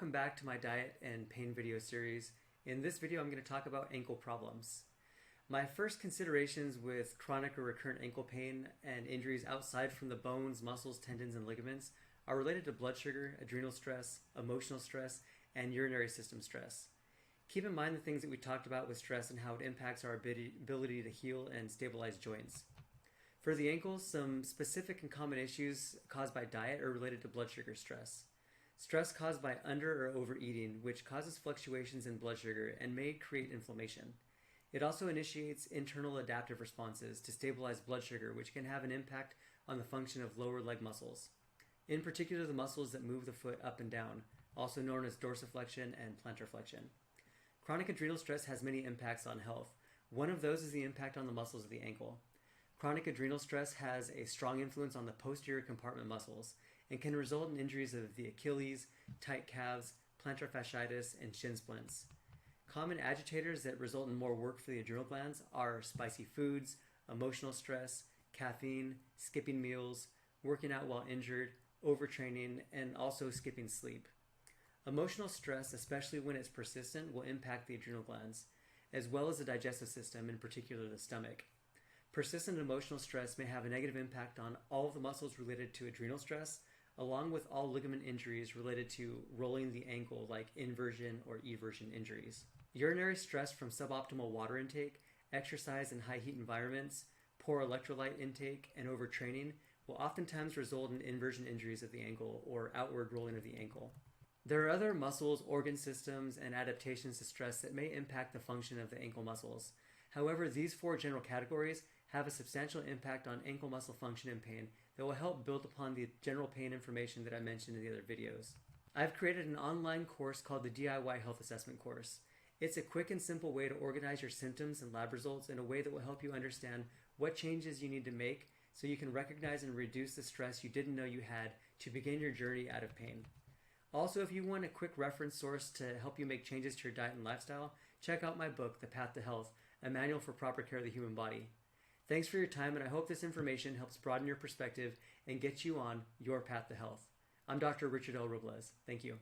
welcome back to my diet and pain video series. In this video I'm going to talk about ankle problems. My first considerations with chronic or recurrent ankle pain and injuries outside from the bones, muscles, tendons, and ligaments are related to blood sugar, adrenal stress, emotional stress, and urinary system stress. Keep in mind the things that we talked about with stress and how it impacts our ability to heal and stabilize joints. For the ankles, some specific and common issues caused by diet are related to blood sugar stress. Stress caused by under or overeating, which causes fluctuations in blood sugar and may create inflammation. It also initiates internal adaptive responses to stabilize blood sugar, which can have an impact on the function of lower leg muscles. In particular, the muscles that move the foot up and down, also known as dorsiflexion and plantar flexion. Chronic adrenal stress has many impacts on health. One of those is the impact on the muscles of the ankle. Chronic adrenal stress has a strong influence on the posterior compartment muscles and can result in injuries of the Achilles, tight calves, plantar fasciitis, and shin splints. Common agitators that result in more work for the adrenal glands are spicy foods, emotional stress, caffeine, skipping meals, working out while injured, overtraining, and also skipping sleep. Emotional stress, especially when it's persistent, will impact the adrenal glands, as well as the digestive system, in particular the stomach. Persistent emotional stress may have a negative impact on all of the muscles related to adrenal stress, along with all ligament injuries related to rolling the ankle, like inversion or eversion injuries. Urinary stress from suboptimal water intake, exercise in high heat environments, poor electrolyte intake, and overtraining will oftentimes result in inversion injuries of the ankle or outward rolling of the ankle. There are other muscles, organ systems, and adaptations to stress that may impact the function of the ankle muscles. However, these four general categories have a substantial impact on ankle muscle function and pain that will help build upon the general pain information that I mentioned in the other videos. I've created an online course called the DIY Health Assessment Course. It's a quick and simple way to organize your symptoms and lab results in a way that will help you understand what changes you need to make so you can recognize and reduce the stress you didn't know you had to begin your journey out of pain. Also, if you want a quick reference source to help you make changes to your diet and lifestyle, check out my book, The Path to Health, a manual for proper care of the human body. Thanks for your time, and I hope this information helps broaden your perspective and get you on your path to health. I'm Dr. Richard L. Robles. Thank you.